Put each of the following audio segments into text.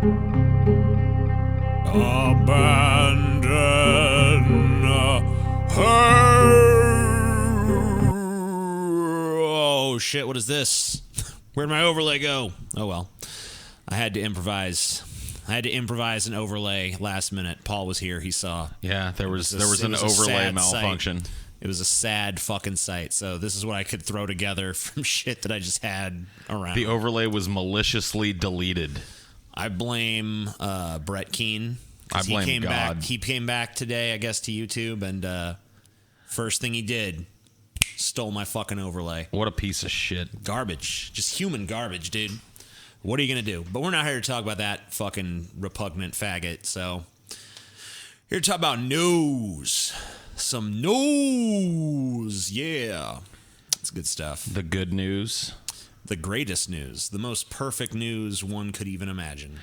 Abandon her. Oh shit, what is this? Where'd my overlay go? Oh well. I had to improvise. An overlay last minute. Paul was here. He saw. Yeah, there was an overlay malfunction. Sight. It was a sad fucking sight. So this is what I could throw together from shit that I just had around. The overlay was maliciously deleted. I blame Brett Keane. I blame God. He came back today, I guess, to YouTube, and first thing he did, stole my fucking overlay. What a piece of shit. Garbage. Just human garbage, dude. What are you going to do? But we're not here to talk about that fucking repugnant faggot, so here to talk about news. Some news. Yeah. It's good stuff. The good news. The greatest news. The most perfect news one could even imagine.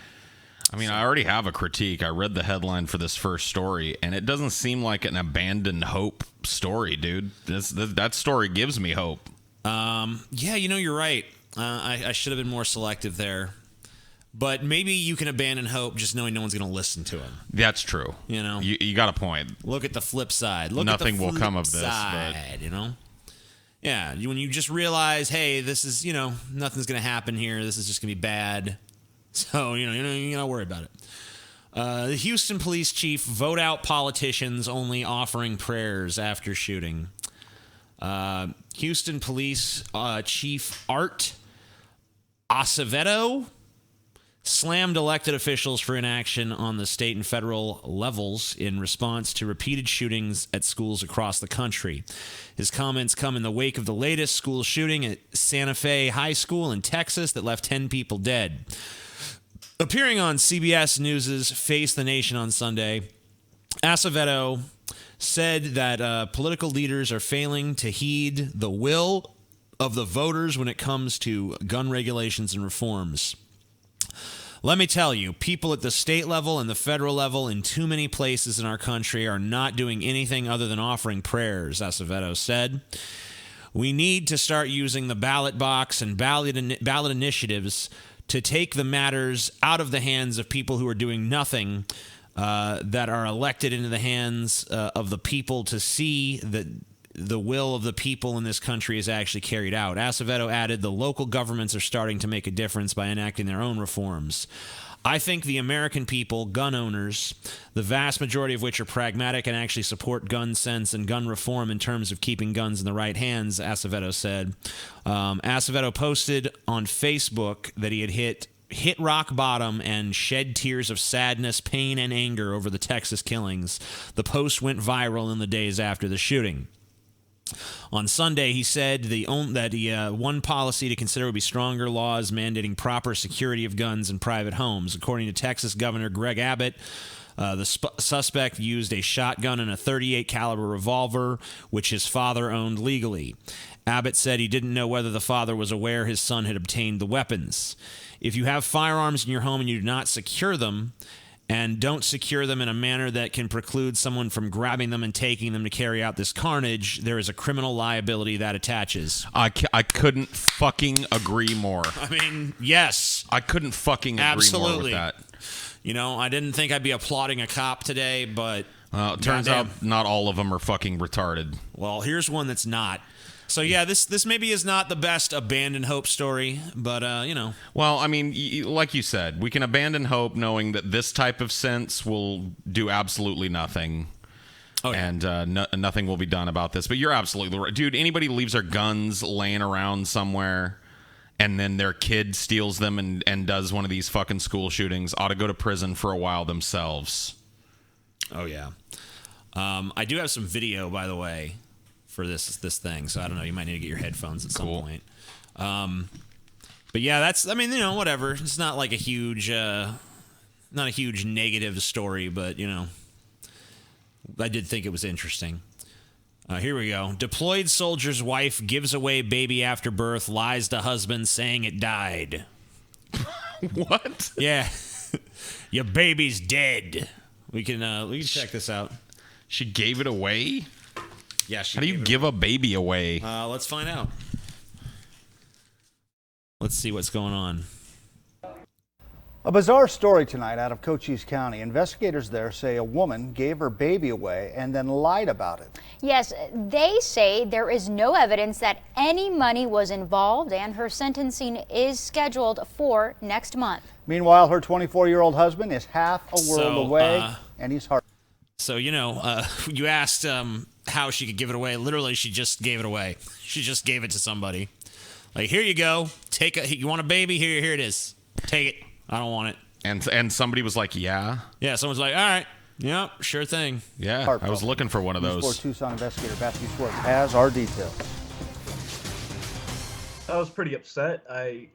I mean, I already have a critique. I read the headline for this first story, and it doesn't seem like an abandoned hope story, dude. That story gives me hope. Yeah, you're right. I should have been more selective there. But maybe you can abandon hope just knowing no one's going to listen to him. That's true. You got a point. Look at the flip side. Nothing will come of this. Side, Yeah, when you just realize, hey, this is, nothing's going to happen here. This is just going to be bad. So, you're not worried about it. The Houston police chief vote out politicians only offering prayers after shooting. Houston police chief Art Acevedo slammed elected officials for inaction on the state and federal levels in response to repeated shootings at schools across the country. His comments come in the wake of the latest school shooting at Santa Fe High School in Texas that left 10 people dead. Appearing on CBS News' Face the Nation on Sunday, Acevedo said that political leaders are failing to heed the will of the voters when it comes to gun regulations and reforms. Let me tell you, people at the state level and the federal level in too many places in our country are not doing anything other than offering prayers, Acevedo said. We need to start using the ballot box and ballot initiatives to take the matters out of the hands of people who are doing nothing, that are elected into the hands of the people to see that the will of the people in this country is actually carried out. Acevedo added, the local governments are starting to make a difference by enacting their own reforms. I think the American people, gun owners, the vast majority of which are pragmatic and actually support gun sense and gun reform in terms of keeping guns in the right hands, Acevedo said. Acevedo posted on Facebook that he had hit rock bottom and shed tears of sadness, pain, and anger over the Texas killings. The post went viral in the days after the shooting. On Sunday, he said that one policy to consider would be stronger laws mandating proper security of guns in private homes. According to Texas Governor Greg Abbott, the suspect used a shotgun and a .38 caliber revolver, which his father owned legally. Abbott said he didn't know whether the father was aware his son had obtained the weapons. If you have firearms in your home and you do not secure them, and don't secure them in a manner that can preclude someone from grabbing them and taking them to carry out this carnage, there is a criminal liability that attaches. I couldn't fucking agree more. I mean, yes. I couldn't fucking agree more with that. I didn't think I'd be applauding a cop today, but... it turns out not all of them are fucking retarded. Well, here's one that's not. So, yeah, this maybe is not the best abandoned hope story, but, Well, I mean, like you said, we can abandon hope knowing that this type of sense will do absolutely nothing. Oh, yeah. And nothing will be done about this. But you're absolutely right. Dude, anybody leaves their guns laying around somewhere and then their kid steals them and does one of these fucking school shootings ought to go to prison for a while themselves. Oh, yeah. I do have some video, by the way, for this thing, so I don't know, you might need to get your headphones at some point. But yeah, whatever. It's not like a huge negative story, but I did think it was interesting. Here we go. Deployed soldier's wife gives away baby after birth, lies to husband saying it died. What? Yeah. Your baby's dead. We can check this out. She gave it away? Yeah, how do you give a baby away? Let's find out. Let's see what's going on. A bizarre story tonight out of Cochise County. Investigators there say a woman gave her baby away and then lied about it. Yes, they say there is no evidence that any money was involved, and her sentencing is scheduled for next month. Meanwhile, her 24-year-old husband is half a world away, and he's heart. So, you asked how she could give it away. Literally, she just gave it away. She just gave it to somebody. Like, here you go. You want a baby? Here it is. Take it. I don't want it. And somebody was like, yeah? Yeah, someone's like, all right. Yep, sure thing. Yeah, I was looking for one of those. News 4 Tucson investigator Matthew Schwartz has our details. I was pretty upset.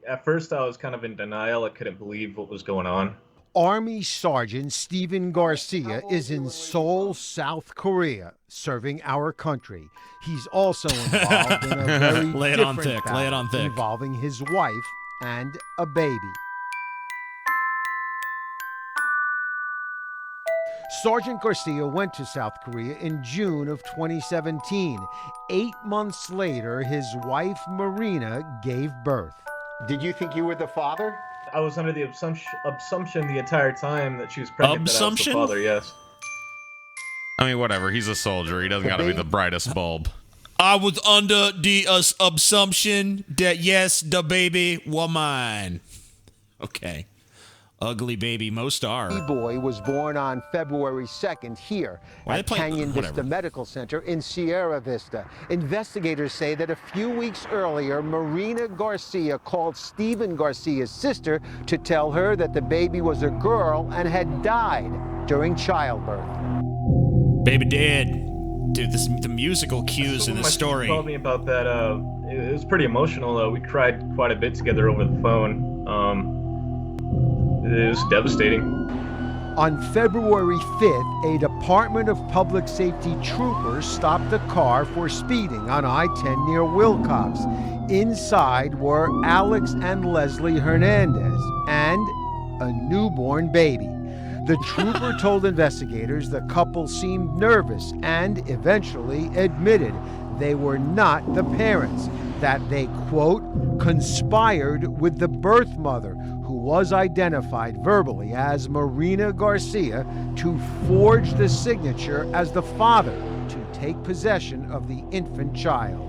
At first I was kind of in denial. I couldn't believe what was going on. Army Sergeant Stephen Garcia is in Seoul, South Korea, serving our country. He's also involved in a very Lay it on thick. Lay it on thick. Involving his wife and a baby. Sergeant Garcia went to South Korea in June of 2017. 8 months later, his wife, Marina, gave birth. Did you think you were the father? I was under the assumption the entire time that she was pregnant that I was the father, yes. I mean, whatever. He's a soldier. He doesn't got to be the brightest bulb. I was under the assumption that, yes, the baby was mine. Okay. Ugly baby, most are. The boy was born on February 2nd here at Canyon Vista Medical Center in Sierra Vista. Investigators say that a few weeks earlier, Marina Garcia called Stephen Garcia's sister to tell her that the baby was a girl and had died during childbirth. Baby dead. Dude, the musical cues in this story. She told me about that. It was pretty emotional. We cried quite a bit together over the phone. It was devastating. On February 5th, a Department of Public Safety trooper stopped a car for speeding on I-10 near Wilcox. Inside were Alex and Leslie Hernandez and a newborn baby. The trooper told investigators the couple seemed nervous and eventually admitted they were not the parents, that they, quote, conspired with the birth mother, who was identified verbally as Marina Garcia, to forge the signature as the father to take possession of the infant child.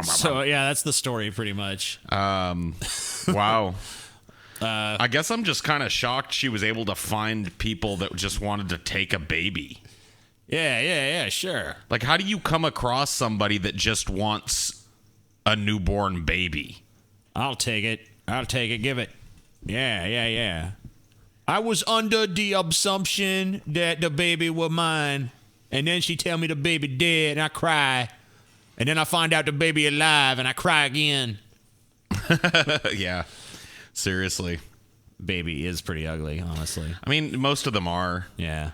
So, yeah, that's the story pretty much. Wow. I guess I'm just kind of shocked she was able to find people that just wanted to take a baby. Yeah, sure. Like, how do you come across somebody that just wants a newborn baby? I'll take it. Give it. Yeah. I was under the assumption that the baby was mine. And then she tell me the baby dead, and I cry. And then I find out the baby alive, and I cry again. Yeah. Seriously. Baby is pretty ugly, honestly. I mean, most of them are. Yeah.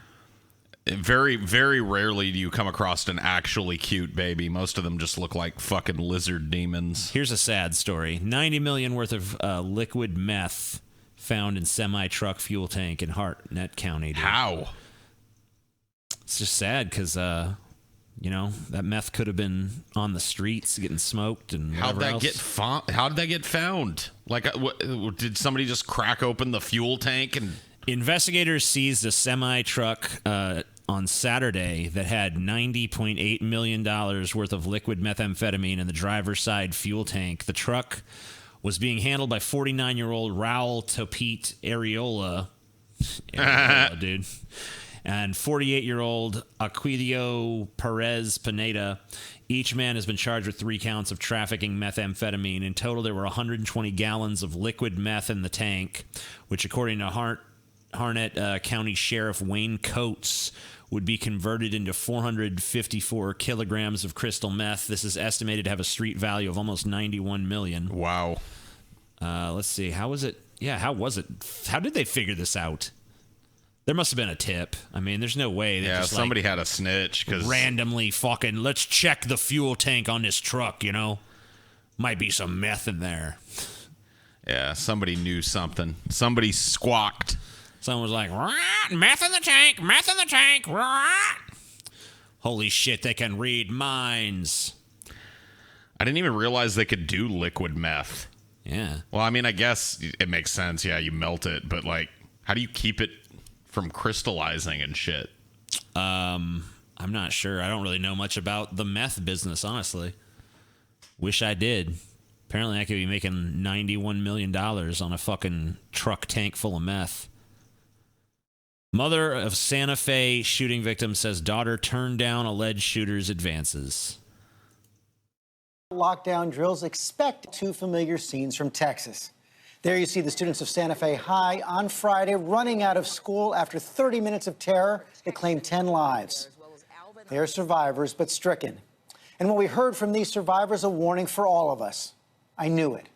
Very, very rarely do you come across an actually cute baby. Most of them just look like fucking lizard demons. Here's a sad story. $90 million worth of liquid meth found in semi-truck fuel tank in Hartnett County. Dude. How? It's just sad because, that meth could have been on the streets getting smoked and whatever else. How did that get found? Like, did somebody just crack open the fuel tank and... Investigators seized a semi-truck on Saturday that had $90.8 million worth of liquid methamphetamine in the driver's side fuel tank. The truck was being handled by 49-year-old Raul Topete Areola, dude, and 48-year-old Aquidio Perez Pineda. Each man has been charged with 3 counts of trafficking methamphetamine. In total, there were 120 gallons of liquid meth in the tank, which, according to Harnett County Sheriff Wayne Coates, would be converted into 454 kilograms of crystal meth. This is estimated to have a street value of almost $91 million. Wow. Let's see. How was it? Yeah, how was it? How did they figure this out? There must have been a tip. I mean, there's no way. Yeah, just, somebody had a snitch. Cause randomly fucking, let's check the fuel tank on this truck, Might be some meth in there. Yeah, somebody knew something. Somebody squawked. Someone was like, meth in the tank. Holy shit, they can read minds. I didn't even realize they could do liquid meth. Yeah. Well, I mean, I guess it makes sense. Yeah, you melt it, but like, how do you keep it from crystallizing and shit? I'm not sure. I don't really know much about the meth business, honestly. Wish I did. Apparently, I could be making $91 million on a fucking truck tank full of meth. Mother of Santa Fe shooting victim says daughter turned down alleged shooter's advances. Lockdown drills, expect two familiar scenes from Texas. There you see the students of Santa Fe High on Friday running out of school after 30 minutes of terror that claimed 10 lives. They are survivors, but stricken. And what we heard from these survivors, a warning for all of us. I knew it.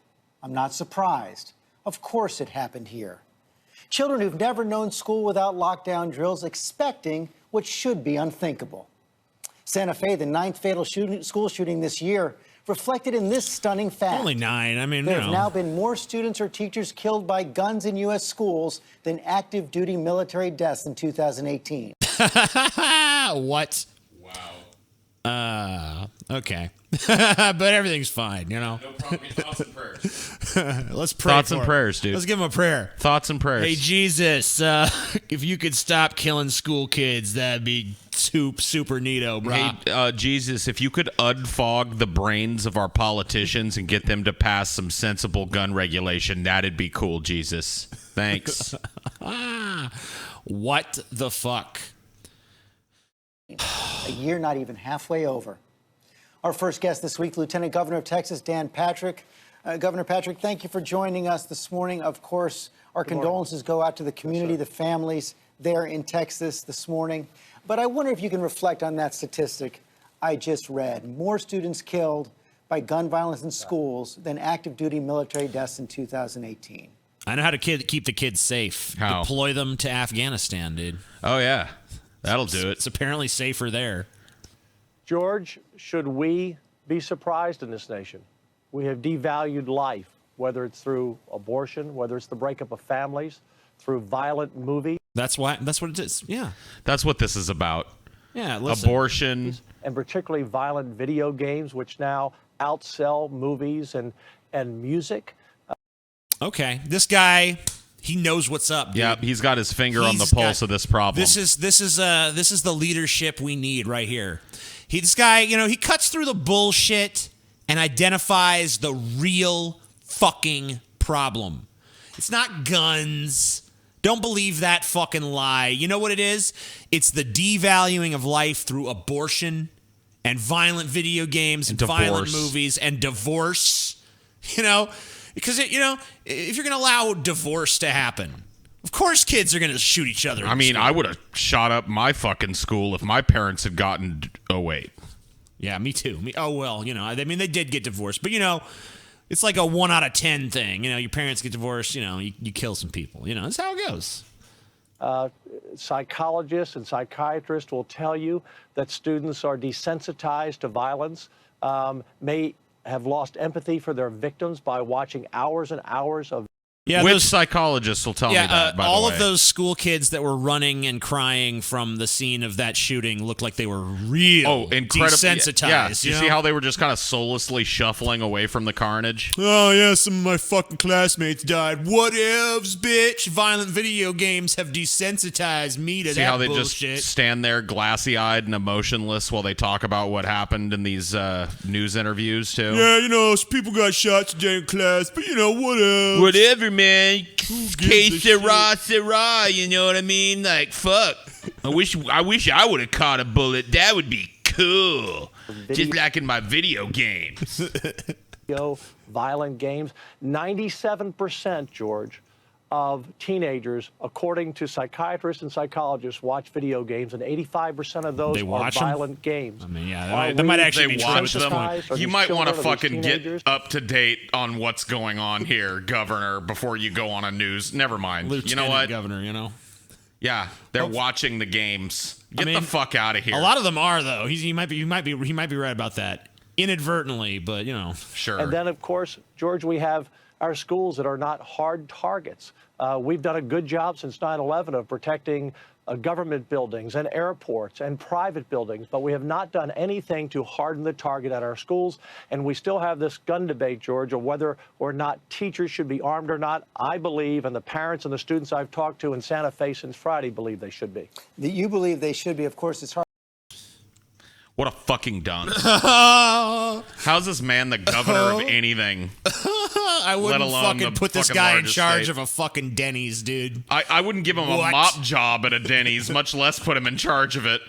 I'm not surprised. Of course it happened here. Children who've never known school without lockdown drills expecting what should be unthinkable. Santa Fe, the 9th fatal school shooting this year, reflected in this stunning fact. Only 9. I mean, there have now been more students or teachers killed by guns in U.S. schools than active duty military deaths in 2018. What? Wow. Okay. But everything's fine, you know? No problem. Thoughts and prayers. Let's pray. Thoughts and prayers, dude. Let's give him a prayer. Thoughts and prayers. Hey, Jesus, if you could stop killing school kids, that'd be super neato, bro. Hey, Jesus, if you could unfog the brains of our politicians and get them to pass some sensible gun regulation, that'd be cool, Jesus. Thanks. What the fuck? A year not even halfway over. Our first guest this week, Lieutenant Governor of Texas, Dan Patrick. Governor Patrick, thank you for joining us this morning. Of course, our condolences go out to the community, the families there in Texas this morning. But I wonder if you can reflect on that statistic I just read. More students killed by gun violence in schools than active duty military deaths in 2018. I know how to keep the kids safe. How? Deploy them to Afghanistan, dude. Oh, yeah. That'll do it. It's apparently safer there. George, should we be surprised in this nation? We have devalued life, whether it's through abortion, whether it's the breakup of families, through violent movies. That's what it is. Yeah. That's what this is about. Yeah, listen. Abortion. And particularly violent video games, which now outsell movies and music. Okay. This guy, he knows what's up, dude. Yeah, he's got his finger on the pulse of this problem. This is the leadership we need right here. This guy, you know, he cuts through the bullshit and identifies the real fucking problem. It's not guns. Don't believe that fucking lie. You know what it is? It's the devaluing of life through abortion and violent video games and violent movies and divorce. You know, because if you're going to allow divorce to happen, of course kids are going to shoot each other. I mean, I would have shot up my fucking school if my parents had gotten. Oh, wait. Yeah, me too. I mean, they did get divorced, but, it's like a 1 out of 10 thing. Your parents get divorced, you kill some people. That's how it goes. Psychologists and psychiatrists will tell you that students are desensitized to violence, may have lost empathy for their victims by watching hours and hours of. Yeah, which psychologists will tell me that, by all the way. of those school kids that were running and crying from the scene of that shooting looked like they were real desensitized. Yeah. You see how they were just kind of soullessly shuffling away from the carnage? Oh, yeah, some of my fucking classmates died. Whatevs, bitch. Violent video games have desensitized me to see that how they bullshit. Just stand there glassy-eyed and emotionless while they talk about what happened in these news interviews, too? Yeah, people got shot today in class, but, whatever. Whatever, man. Que sera, you know what I mean? Like, fuck. I wish I would have caught a bullet. That would be cool. Just like in my video games. Violent games. 97%, George, of teenagers, according to psychiatrists and psychologists, watch video games, and 85% of those are violent games. I mean, yeah, that might actually be true at this point. You might want to fucking get up to date on what's going on here, Governor, before you go on a news. Never mind. Lieutenant you know what, Governor? Yeah, they're watching the games. Get the fuck out of here. A lot of them are, though. He might be right about that inadvertently, but Sure. And then, of course, George, we have our schools that are not hard targets. We've done a good job since 9/11 of protecting government buildings and airports and private buildings, but we have not done anything to harden the target at our schools. And we still have this gun debate, George, of whether or not teachers should be armed or not. I believe, and the parents and the students I've talked to in Santa Fe since Friday believe they should be. You believe they should be. Of course, it's hard. What a fucking dunce. How's this man the governor of anything? I wouldn't let alone fucking the put this fucking guy in largest charge state. of a fucking Denny's, dude. I wouldn't give him a What? mop job at a Denny's, much less put him in charge of it.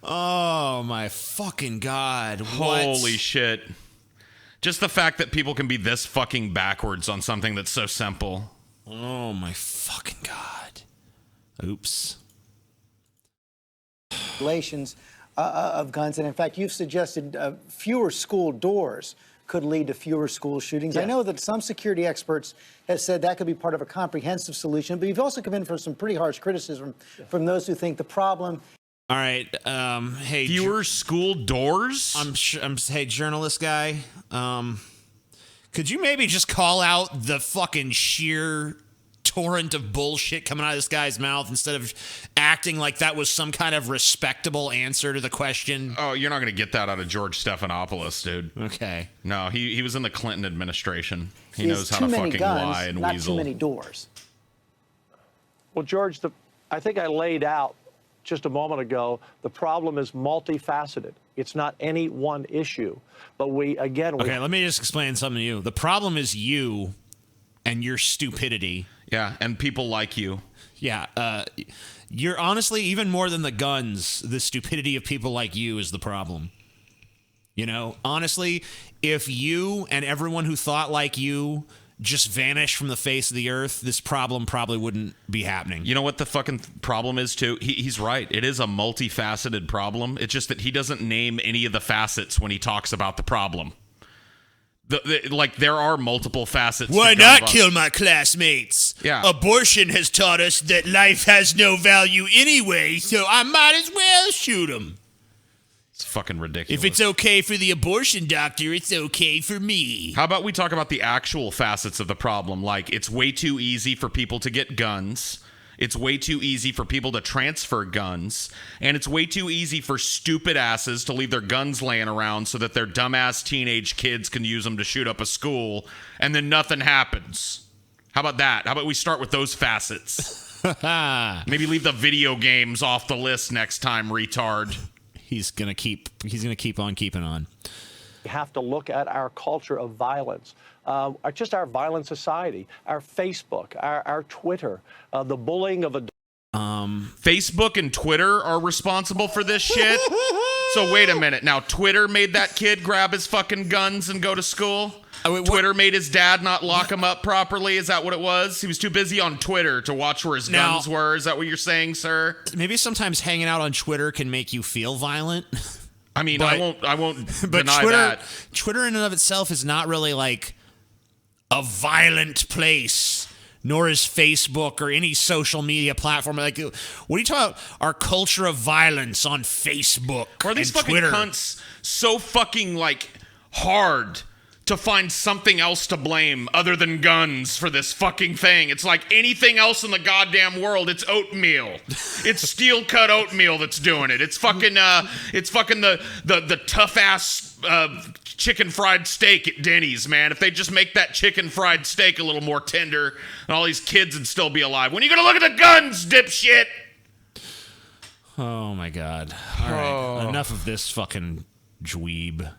Oh my fucking God. What? Holy shit. Just the fact that people can be this fucking backwards on something that's so simple. Oh my fucking God. Oops. Regulations of guns, and in fact, you've suggested fewer school doors could lead to fewer school shootings. Yeah. I know that some security experts have said that could be part of a comprehensive solution, but you've also come in for some pretty harsh criticism from those who think the problem. All right. Hey, Fewer school doors? hey, journalist guy. Could you maybe just call out the fucking sheer torrent of bullshit coming out of this guy's mouth instead of acting like that was some kind of respectable answer to the question? Oh, you're not going to get that out of George Stephanopoulos, dude. Okay. No, he was in the Clinton administration. He Is knows how too to many fucking guns, lie and not weasel. too many doors. Well, George, I think I laid out just a moment ago, the problem is multifaceted. It's not any one issue. But Okay, let me just explain something to you. The problem is you and your stupidity. Yeah, and people like you. Yeah, you're honestly, even more than the guns, the stupidity of people like you is the problem. You know, honestly, if you and everyone who thought like you just vanished from the face of the earth, this problem probably wouldn't be happening. You know what the fucking problem is, too? He's right. It is a multifaceted problem. It's just that he doesn't name any of the facets when he talks about the problem. Like, there are multiple facets. Why to gun not violence. kill my classmates? Yeah. Abortion has taught us that life has no value anyway, so I might as well shoot them. It's fucking ridiculous. If it's okay for the abortion doctor, it's okay for me. How about we talk about the actual facets of the problem? Like, it's way too easy for people to get guns. It's way too easy for people to transfer guns. And it's way too easy for stupid asses to leave their guns laying around so that their dumbass teenage kids can use them to shoot up a school, and then nothing happens. How about that? How about we start with those facets? Maybe leave the video games off the list next time, retard. He's gonna keep on keeping on. We have to look at our culture of violence, just our violent society, our Facebook, our Twitter, the bullying of adults. Facebook and Twitter are responsible for this shit? So wait a minute. Now, Twitter made that kid grab his fucking guns and go to school? Twitter made his dad not lock him up properly? Is that what it was? He was too busy on Twitter to watch where his guns were? Is that what you're saying, sir? Maybe sometimes hanging out on Twitter can make you feel violent. I mean, I won't but deny Twitter, that. Twitter in and of itself is not really like a violent place, nor is Facebook or any social media platform. Like, what are you talking about? Our culture of violence on Facebook Or are these and fucking Twitter. cunts so fucking, like, hard to find something else to blame other than guns for this fucking thing? It's like anything else in the goddamn world, it's oatmeal. It's steel-cut oatmeal that's doing it. It's fucking the tough-ass chicken fried steak at Denny's, man. If they just make that chicken fried steak a little more tender, and all these kids would still be alive. When are you gonna look at the guns, dipshit? Oh my God. All right. Enough of this fucking dweeb.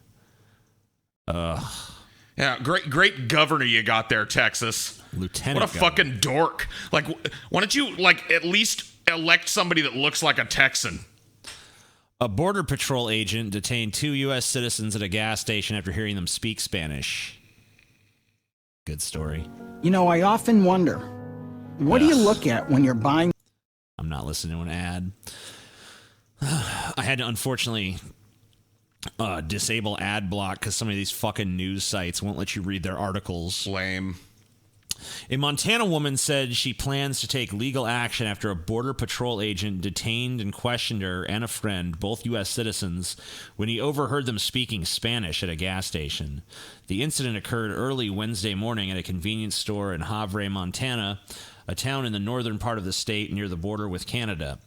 Yeah, great governor you got there, Texas. Lieutenant What a governor. fucking dork. Like, why don't you, like, at least elect somebody that looks like a Texan? A Border Patrol agent detained 2 U.S. citizens at a gas station after hearing them speak Spanish. Good story. You know, I often wonder, what do you look at when you're buying? I'm not listening to an ad. I had to, unfortunately, disable ad block because some of these fucking news sites won't let you read their articles. Lame. A Montana woman said she plans to take legal action after a Border Patrol agent detained and questioned her and a friend, both U.S. citizens, when he overheard them speaking Spanish at a gas station. The incident occurred early Wednesday morning at a convenience store in Havre, Montana, a town in the northern part of the state near the border with Canada.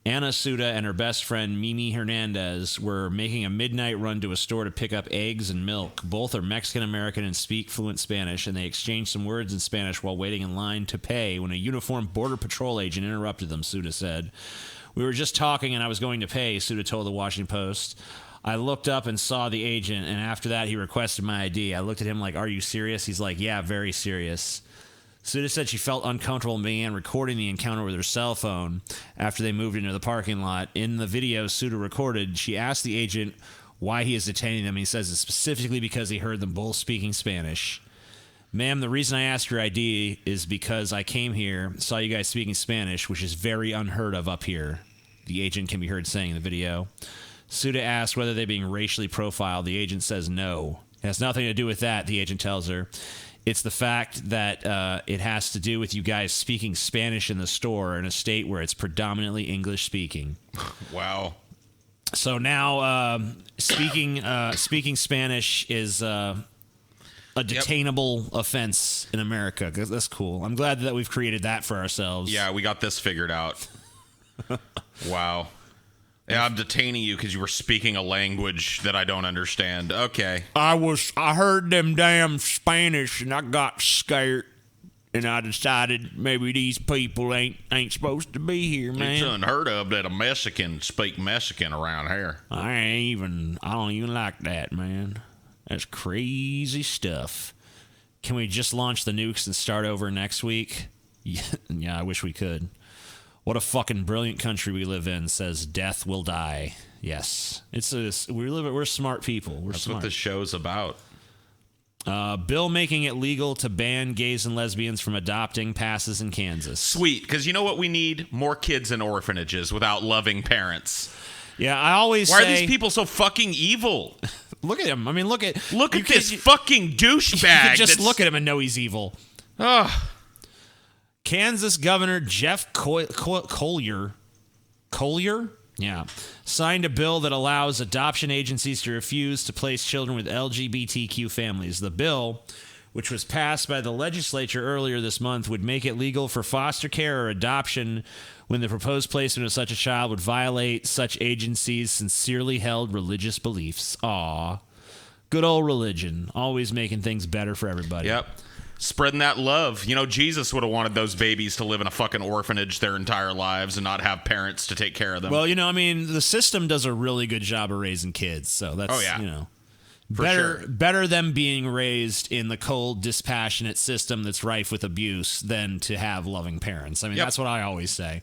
Ana Suda and her best friend Mimi Hernandez were making a midnight run to a store to pick up eggs and milk. Both are Mexican-American and speak fluent Spanish, and they exchanged some words in Spanish while waiting in line to pay when a uniformed Border Patrol agent interrupted them, Suda said. We were just talking and I was going to pay, Suda told the Washington Post. I looked up and saw the agent, and after that he requested my ID. I looked at him like, are you serious? He's like, yeah, very serious. Suda said she felt uncomfortable and began recording the encounter with her cell phone after they moved into the parking lot. In the video Suda recorded, she asked the agent why he is detaining them. He says it's specifically because he heard them both speaking Spanish. Ma'am, the reason I asked your ID is because I came here, saw you guys speaking Spanish, which is very unheard of up here, the agent can be heard saying in the video. Suda asked whether they're being racially profiled. The agent says no. It has nothing to do with that, the agent tells her. It's the fact that it has to do with you guys speaking Spanish in the store in a state where it's predominantly English speaking. Wow. So now speaking Spanish is a detainable offense in America. That's cool. I'm glad that we've created that for ourselves. Yeah, we got this figured out. Wow. Yeah, I'm detaining you because you were speaking a language that I don't understand. Okay. I heard them damn Spanish and I got scared. And I decided maybe these people ain't supposed to be here, man. It's unheard of that a Mexican speak Mexican around here. I don't even like that, man. That's crazy stuff. Can we just launch the nukes and start over next week? Yeah, I wish we could. What a fucking brilliant country we live in, says Death Will Die. Yes. We're smart people. That's smart. What this show's about. Bill making it legal to ban gays and lesbians from adopting passes in Kansas. Sweet, because you know what we need? More kids in orphanages without loving parents. Yeah, I always say... Why are these people so fucking evil? Look at him. I mean, look at this fucking douchebag. You can just look at him and know he's evil. Ugh. Kansas Governor Jeff Collier, signed a bill that allows adoption agencies to refuse to place children with LGBTQ families. The bill, which was passed by the legislature earlier this month, would make it legal for foster care or adoption when the proposed placement of such a child would violate such agencies' sincerely held religious beliefs. Aw. Good old religion, always making things better for everybody. Yep. Spreading that love. You know, Jesus would have wanted those babies to live in a fucking orphanage their entire lives and not have parents to take care of them. Well, you know, I mean, the system does a really good job of raising kids, so that's, you know, better them being raised in the cold, dispassionate system that's rife with abuse than to have loving parents. I mean, that's what I always say.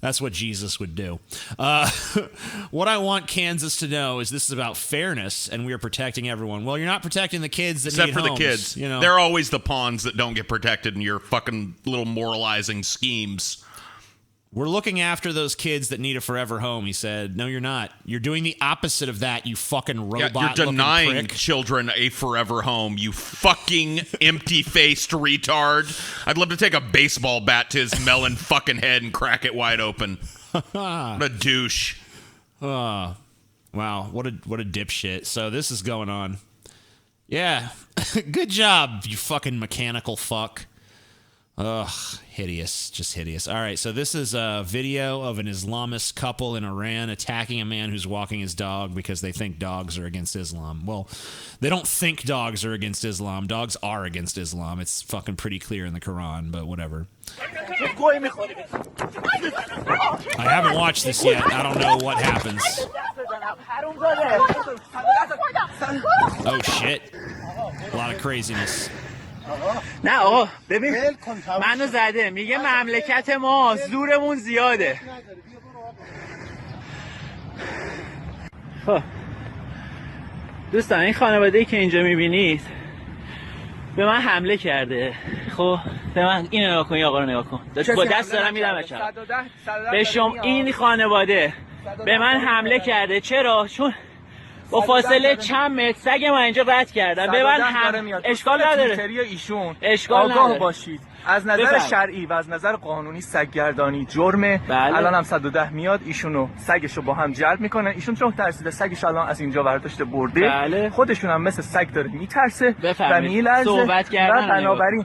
That's what Jesus would do. What I want Kansas to know is this is about fairness, and we are protecting everyone. Well, you're not protecting the kids that Except need for homes, the kids. You know? They're always the pawns that don't get protected in your fucking little moralizing schemes. We're looking after those kids that need a forever home, he said. No, you're not. You're doing the opposite of that, you fucking robot. You're denying children a forever home, you fucking empty-faced retard. I'd love to take a baseball bat to his melon fucking head and crack it wide open. What a douche. Wow, what a dipshit. So this is going on. Yeah, good job, you fucking mechanical fuck. Ugh, hideous, just hideous. All right, so this is a video of an Islamist couple in Iran attacking a man who's walking his dog because they think dogs are against Islam. Well, they don't think dogs are against Islam. Dogs are against Islam. It's fucking pretty clear in the Quran, but whatever. I haven't watched this yet. I don't know what happens. Oh, shit. A lot of craziness. نه آقا ببین منو زده میگه مملکت ما زورمون زیاده خب دوستان این خانواده‌ای که اینجا میبینید به من حمله کرده خب به من اینو نگاه کن آقا رو نگاه کن با دست دارم میدم به شما این خانواده به من حمله کرده چرا چون با فاصله چند متر سگ من اینجا رد کردن. ببند هم اشکال نداره. ایشون اشکال آگاه نداره. باشید. از نظر شرعی و از نظر قانونی سگگردانی جرمه. بله. الان هم 110 میاد ایشونو سگشو با هم جلب میکنن. ایشون چون ترسیده سگش الان از اینجا برداشته برده. بله. خودشون هم مثل سگ داره میترسه و میلرزه. صحبت کردن و بنابراین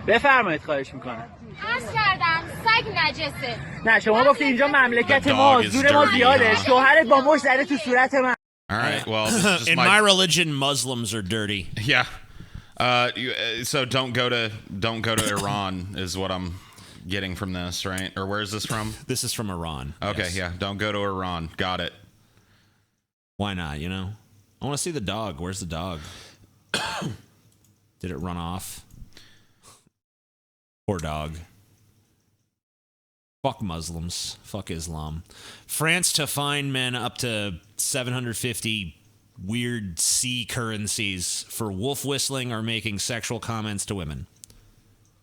بفرمایید خواهش میکنم. عرض کردم سگ نجسه. نه شما گفتی اینجا مملکت ما، زور ما زیاده. شوهرت با مشت زده تو صورت من. All right. Well, this is just in my religion, Muslims are dirty. Yeah. So don't go to Iran is what I'm getting from this, right? Or where is this from? This is from Iran. Okay. Yes. Yeah. Don't go to Iran. Got it. Why not? You know, I want to see the dog. Where's the dog? Did it run off? Poor dog. Fuck Muslims. Fuck Islam. France to fine men up to 750 weird sea currencies for wolf whistling or making sexual comments to women.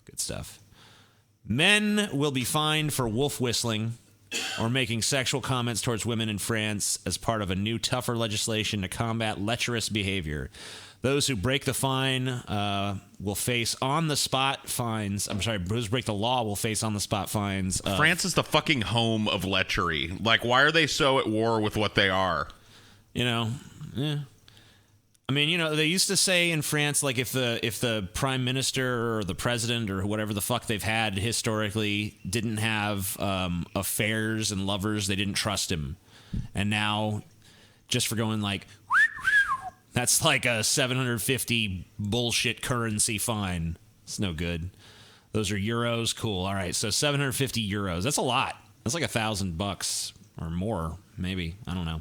Good stuff. Men will be fined for wolf whistling or making sexual comments towards women in France as part of a new, tougher legislation to combat lecherous behavior. Those who break the fine will face on-the-spot fines. I'm sorry, those who break the law will face on-the-spot fines. France is the fucking home of lechery. Like, why are they so at war with what they are? You know, yeah. I mean, you know, they used to say in France, like, if the prime minister or the president or whatever the fuck they've had historically didn't have affairs and lovers, they didn't trust him. And now, just for going like... That's like a 750 bullshit currency fine. It's no good. Those are euros. Cool. All right. So 750 euros. That's a lot. That's like $1,000 or more, maybe. I don't know.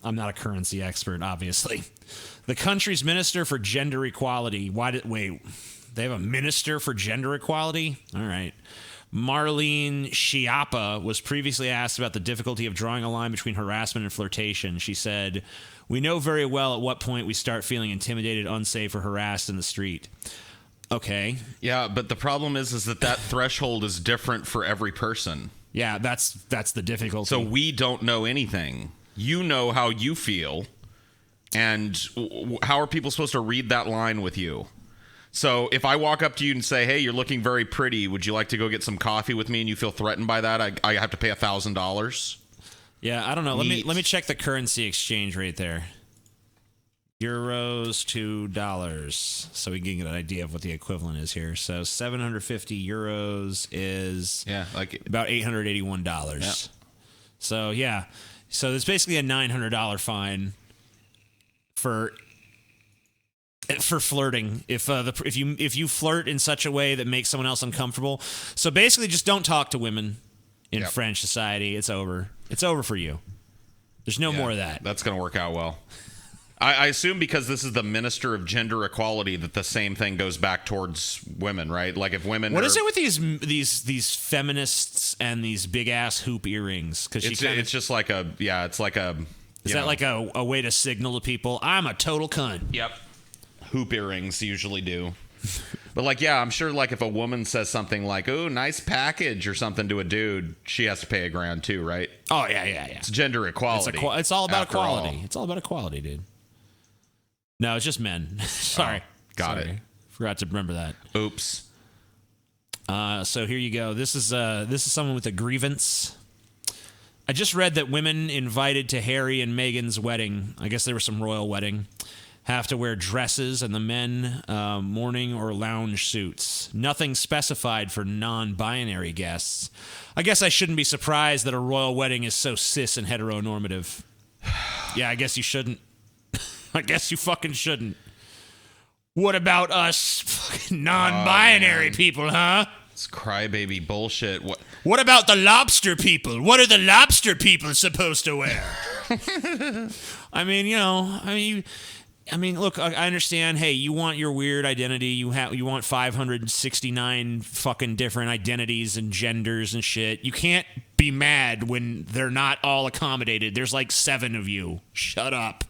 I'm not a currency expert, obviously. The country's minister for gender equality. Wait, they have a minister for gender equality? All right. Marlene Schiappa was previously asked about the difficulty of drawing a line between harassment and flirtation. She said, "We know very well at what point we start feeling intimidated, unsafe, or harassed in the street." Okay. Yeah, but the problem is that threshold is different for every person. Yeah, that's the difficulty. So we don't know anything. You know how you feel, and how are people supposed to read that line with you? So if I walk up to you and say, "Hey, you're looking very pretty. Would you like to go get some coffee with me?" and you feel threatened by that, I have to pay $1,000. Yeah, I don't know. Let me check the currency exchange rate there. Euros to dollars, so we can get an idea of what the equivalent is here. So 750 euros is about $881. Yeah. So yeah, so it's basically a $900 fine for flirting if you flirt in such a way that makes someone else uncomfortable. So basically, just don't talk to women in French society. It's over. It's over for you. There's no more of that. That's going to work out well. I assume because this is the Minister of Gender Equality that the same thing goes back towards women, right? Like if women. What is it with these feminists and these big ass hoop earrings? Because it's just like a it's like a. Is that like a way to signal to people I'm a total cunt? Yep. Hoop earrings usually do. But like, yeah, I'm sure like if a woman says something like, "Oh, nice package" or something to a dude, she has to pay $1,000 too, right? Oh yeah. It's gender equality. It's all about equality. It's all about equality, dude. No, it's just men. Sorry. Got it. Forgot to remember that. Oops. So here you go. This is someone with a grievance. I just read that women invited to Harry and Meghan's wedding, I guess there was some royal wedding, have to wear dresses and the men morning or lounge suits. Nothing specified for non-binary guests. I guess I shouldn't be surprised that a royal wedding is so cis and heteronormative. Yeah, I guess you shouldn't. I guess you fucking shouldn't. What about us fucking non-binary people, huh? It's crybaby bullshit. What about the lobster people? What are the lobster people supposed to wear? I mean, look, I understand. Hey, you want your weird identity. You want 569 fucking different identities and genders and shit. You can't be mad when they're not all accommodated. There's like 7 of you. Shut up.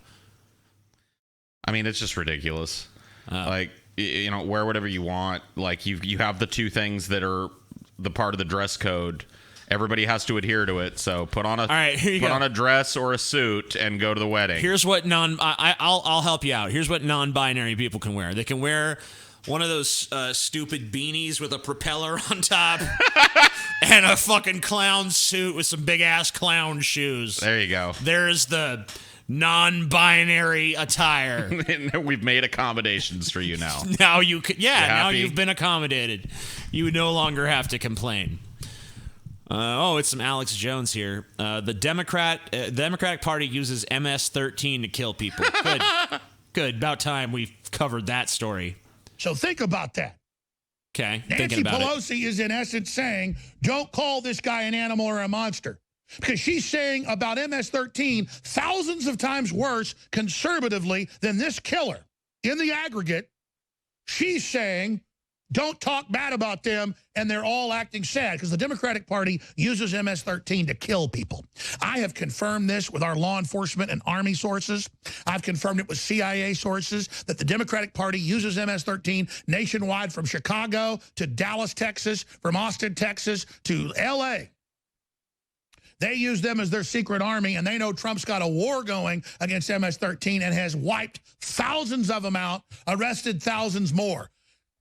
I mean, it's just ridiculous. Like, you know, wear whatever you want. Like, you have the 2 things that are the part of the dress code, everybody has to adhere to it. So put on a on a dress or a suit and go to the wedding. Here's what I'll help you out. Here's what non-binary people can wear. They can wear one of those stupid beanies with a propeller on top and a fucking clown suit with some big ass clown shoes. There you go. There's the non-binary attire. We've made accommodations for you now. Now you can, now you've been accommodated. You no longer have to complain. It's some Alex Jones here. The Democratic Party uses MS-13 to kill people. Good. Good. About time we covered that story. So think about that. Okay. Nancy Pelosi is in essence saying, don't call this guy an animal or a monster. Because she's saying about MS-13 thousands of times worse conservatively than this killer. In the aggregate, she's saying, don't talk bad about them, and they're all acting sad because the Democratic Party uses MS-13 to kill people. I have confirmed this with our law enforcement and Army sources. I've confirmed it with CIA sources that the Democratic Party uses MS-13 nationwide from Chicago to Dallas, Texas, from Austin, Texas to L.A. They use them as their secret army, and they know Trump's got a war going against MS-13 and has wiped thousands of them out, arrested thousands more.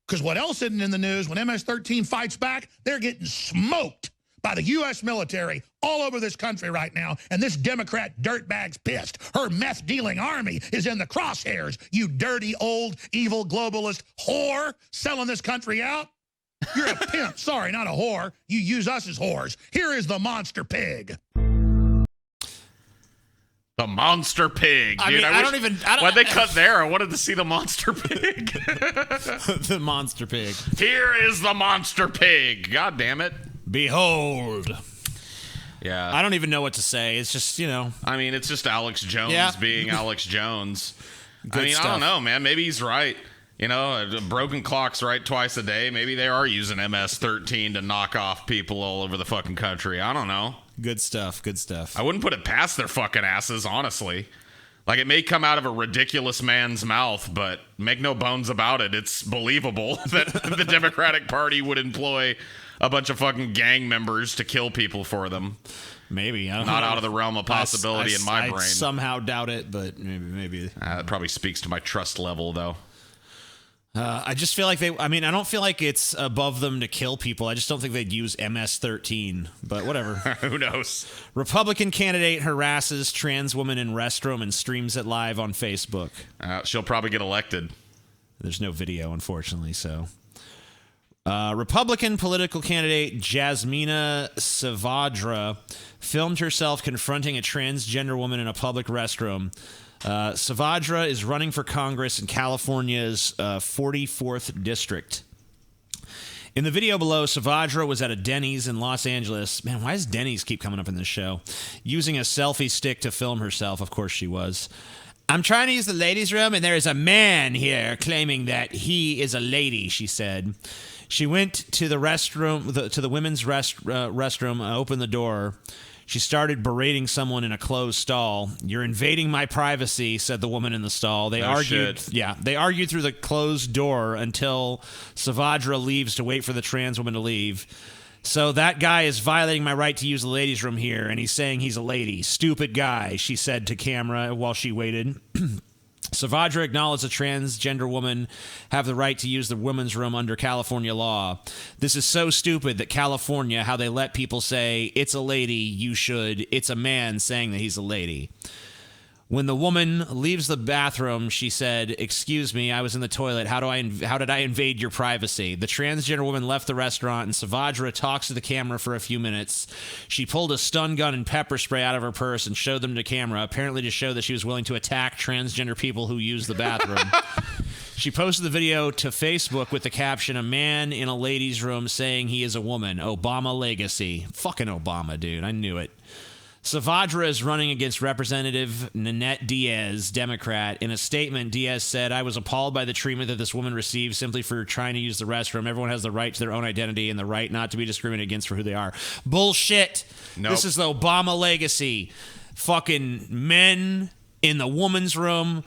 Because what else isn't in the news, when MS-13 fights back, they're getting smoked by the U.S. military all over this country right now, and this Democrat dirtbag's pissed. Her meth-dealing army is in the crosshairs, you dirty, old, evil, globalist whore selling this country out. You're a pimp. Sorry, not a whore. You use us as whores. Here is the monster pig. The monster pig. Dude, why'd they cut there? I wanted to see the monster pig. The monster pig. Here is the monster pig. God damn it. Behold. Yeah. I don't even know what to say. It's just, I mean, it's just Alex Jones being Alex Jones. Good stuff. I don't know, man. Maybe he's right. Broken clock's right twice a day. Maybe they are using MS-13 to knock off people all over the fucking country. I don't know. Good stuff. Good stuff. I wouldn't put it past their fucking asses, honestly. Like, it may come out of a ridiculous man's mouth, but make no bones about it. It's believable that the Democratic Party would employ a bunch of fucking gang members to kill people for them. Maybe. I don't Not know. out of the realm of possibility in my brain. I somehow doubt it, but maybe. That probably speaks to my trust level, though. I just feel like I don't feel like it's above them to kill people. I just don't think they'd use MS-13, but whatever. Who knows? Republican candidate harasses trans woman in restroom and streams it live on Facebook. She'll probably get elected. There's no video, unfortunately, so. Republican political candidate Jasmina Savadra filmed herself confronting a transgender woman in a public restroom. Savadra is running for Congress in California's 44th district. In the video below, Savadra was at a Denny's in Los Angeles. Man, why does Denny's keep coming up in this show? Using a selfie stick to film herself. Of course she was. I'm trying to use the ladies' room, and there is a man here claiming that he is a lady, she said. She went to the restroom, to the women's restroom, opened the door. She started berating someone in a closed stall. You're invading my privacy, said the woman in the stall. They argued. Shit. Yeah, they argued through the closed door until Savadra leaves to wait for the trans woman to leave. So that guy is violating my right to use the ladies' room here, and he's saying he's a lady. Stupid guy, she said to camera while she waited. Savadra acknowledged a transgender woman have the right to use the women's room under California law. This is so stupid that California, how they let people say, it's a lady, you should. It's a man saying that he's a lady. When the woman leaves the bathroom, she said, excuse me, I was in the toilet. How did I invade your privacy? The transgender woman left the restaurant, and Savadra talks to the camera for a few minutes. She pulled a stun gun and pepper spray out of her purse and showed them to camera, apparently to show that she was willing to attack transgender people who use the bathroom. She posted the video to Facebook with the caption, a man in a ladies' room saying he is a woman. Obama legacy. Fucking Obama, dude. I knew it. Savadra is running against Representative Nanette Diaz, Democrat. In a statement, Diaz said, I was appalled by the treatment that this woman received simply for trying to use the restroom. Everyone has the right to their own identity and the right not to be discriminated against for who they are. Bullshit. Nope. This is the Obama legacy. Fucking men in the woman's room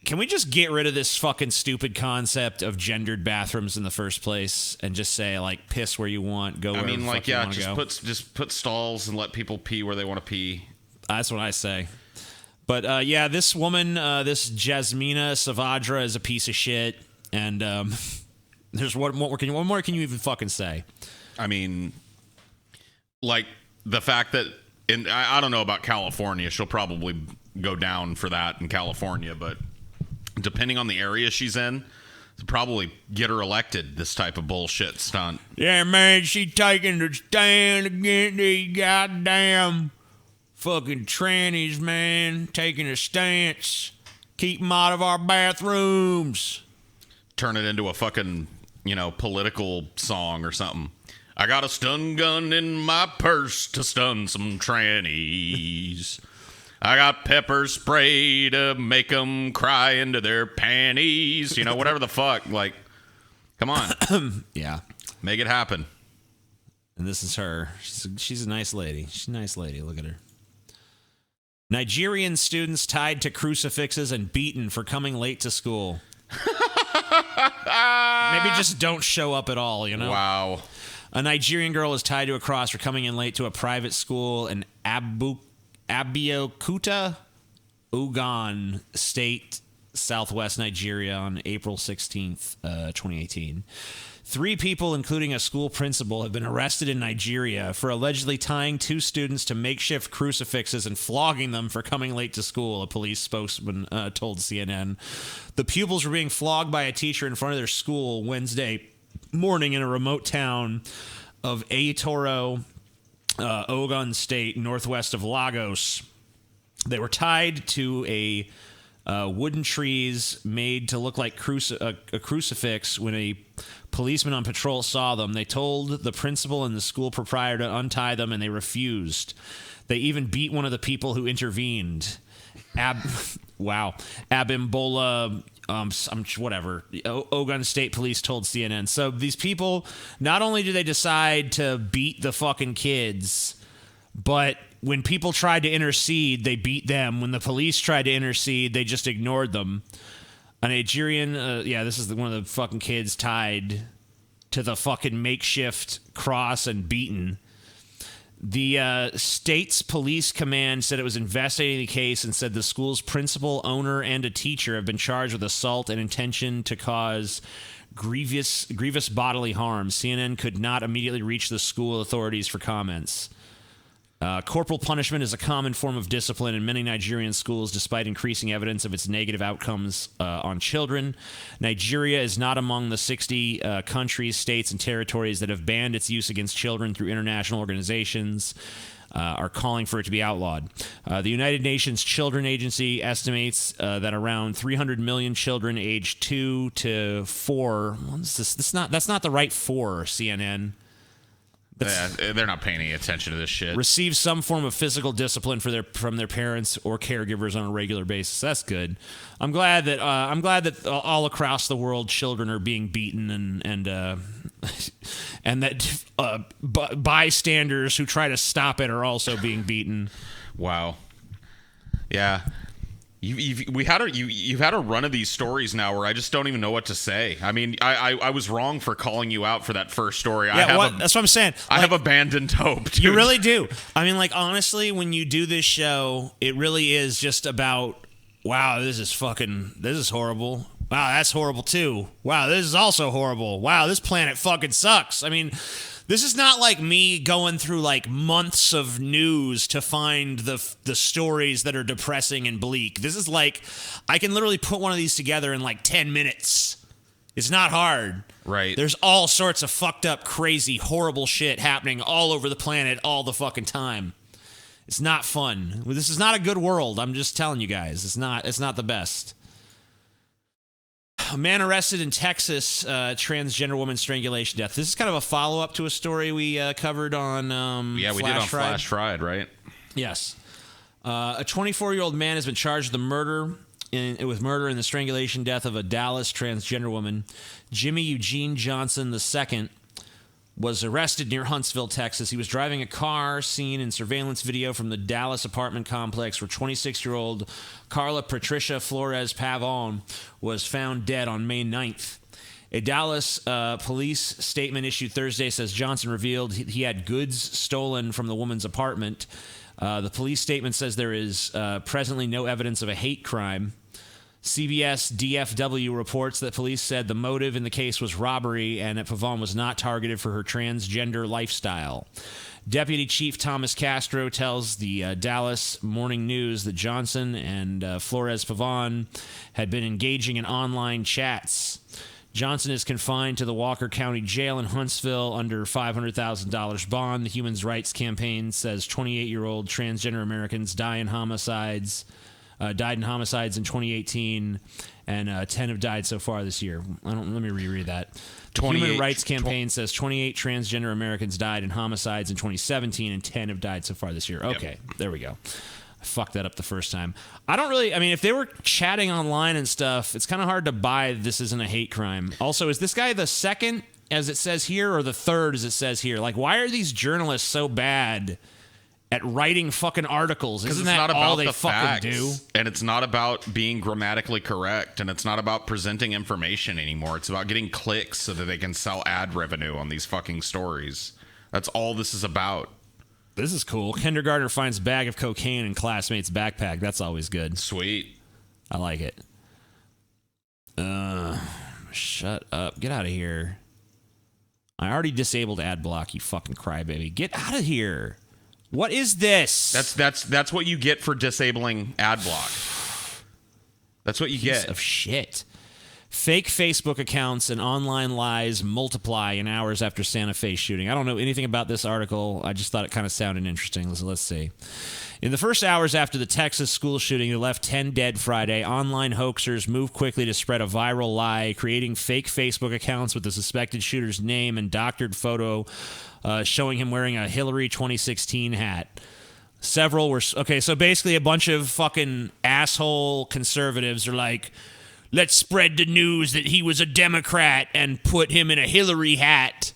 Can we just get rid of this fucking stupid concept of gendered bathrooms in the first place and just say, like, piss where you want, go where the fuck you want to go? Just put stalls and let people pee where they want to pee. That's what I say. But, yeah, this woman, this Jasmina Savadra is a piece of shit. And there's what more can you even fucking say? I mean, like, the fact that, I don't know about California. She'll probably go down for that in California, but depending on the area she's in, probably get her elected, this type of bullshit stunt. Yeah, man, she taking the stand against these goddamn fucking trannies, man. Taking a stance. Keep them out of our bathrooms. Turn it into a fucking, political song or something. I got a stun gun in my purse to stun some trannies. I got pepper spray to make them cry into their panties. Whatever the fuck. Like, come on. Yeah. Make it happen. And this is her. She's a nice lady. She's a nice lady. Look at her. Nigerian students tied to crucifixes and beaten for coming late to school. Maybe just don't show up at all, Wow. A Nigerian girl is tied to a cross for coming in late to a private school in Abeokuta, Ogun State, southwest Nigeria on April 16th, 2018. 3 people, including a school principal, have been arrested in Nigeria for allegedly tying 2 students to makeshift crucifixes and flogging them for coming late to school, a police spokesman told CNN. The pupils were being flogged by a teacher in front of their school Wednesday morning in a remote town of Ayetoro, Ogun State, northwest of Lagos. They were tied to a wooden trees made to look like a crucifix. When a policeman on patrol saw them, they told the principal and the school proprietor to untie them, and they refused. They even beat one of the people who intervened. Abimbola, whatever. Ogun State Police told CNN. So these people, not only do they decide to beat the fucking kids, but when people tried to intercede, they beat them. When the police tried to intercede, they just ignored them. A Nigerian, this is one of the fucking kids tied to the fucking makeshift cross and beaten. The state's police command said it was investigating the case and said the school's principal, owner, and a teacher have been charged with assault and intention to cause grievous bodily harm. CNN could not immediately reach the school authorities for comments. Corporal punishment is a common form of discipline in many Nigerian schools, despite increasing evidence of its negative outcomes on children. Nigeria is not among the 60 countries, states, and territories that have banned its use against children through international organizations. Are calling for it to be outlawed. The United Nations Children Agency estimates that around 300 million children aged 2 to 4. That's not the right 4, CNN. They're not paying any attention to this shit. Receive some form of physical discipline from their parents or caregivers on a regular basis. That's good. I'm glad that all across the world children are being beaten and that bystanders who try to stop it are also being beaten. Wow. Yeah. You've had a run of these stories now where I just don't even know what to say. I mean, I was wrong for calling you out for that first story. Yeah, that's what I'm saying. I have abandoned hope, dude. You really do. I mean, like, honestly, when you do this show, it really is just about, wow, this is horrible. Wow, that's horrible too. Wow, this is also horrible. Wow, this planet fucking sucks. I mean, this is not like me going through like months of news to find the stories that are depressing and bleak. This is like, I can literally put one of these together in like 10 minutes. It's not hard. Right. There's all sorts of fucked up, crazy, horrible shit happening all over the planet all the fucking time. It's not fun. This is not a good world. I'm just telling you guys. It's not the best. A man arrested in Texas, transgender woman strangulation death. This is kind of a follow-up to a story we covered on we did on Flash Fried, right? Yes. A 24-year-old man has been charged with murder in the strangulation death of a Dallas transgender woman, Jimmy Eugene Johnson II, was arrested near Huntsville, Texas. He was driving a car seen in surveillance video from the Dallas apartment complex where 26-year-old Carla Patricia Flores Pavon was found dead on May 9th. A Dallas police statement issued Thursday says Johnson revealed he had goods stolen from the woman's apartment. The police statement says there is presently no evidence of a hate crime. CBS DFW reports that police said the motive in the case was robbery and that Pavon was not targeted for her transgender lifestyle. Deputy Chief Thomas Castro tells the Dallas Morning News that Johnson and Flores Pavon had been engaging in online chats. Johnson is confined to the Walker County Jail in Huntsville under $500,000 bond. The Human Rights Campaign says 28-year-old transgender Americans died in homicides in 2018, and 10 have died so far this year. Let me reread that. The Human Rights Campaign says 28 transgender Americans died in homicides in 2017, and 10 have died so far this year. Okay, There we go. I fucked that up the first time. I mean, if they were chatting online and stuff, it's kind of hard to buy this isn't a hate crime. Also, is this guy the second, as it says here, or the third, as it says here? Like, why are these journalists so bad at writing fucking articles? Isn't that all they fucking do? And it's not about being grammatically correct, and it's not about presenting information anymore. It's about getting clicks so that they can sell ad revenue on these fucking stories. That's all this is about. This is cool. Kindergartner finds bag of cocaine in classmate's backpack. That's always good. Sweet. I like it. Shut up. Get out of here. I already disabled ad block, you fucking crybaby. Get out of here. What is this? That's what you get for disabling ad block. That's what you get. Piece of shit. Fake Facebook accounts and online lies multiply in hours after Santa Fe shooting. I don't know anything about this article. I just thought it kind of sounded interesting. Let's see. In the first hours after the Texas school shooting that left 10 dead Friday, online hoaxers moved quickly to spread a viral lie, creating fake Facebook accounts with the suspected shooter's name and doctored photo showing him wearing a Hillary 2016 hat. Several were... Okay, so basically a bunch of fucking asshole conservatives are like, let's spread the news that he was a Democrat and put him in a Hillary hat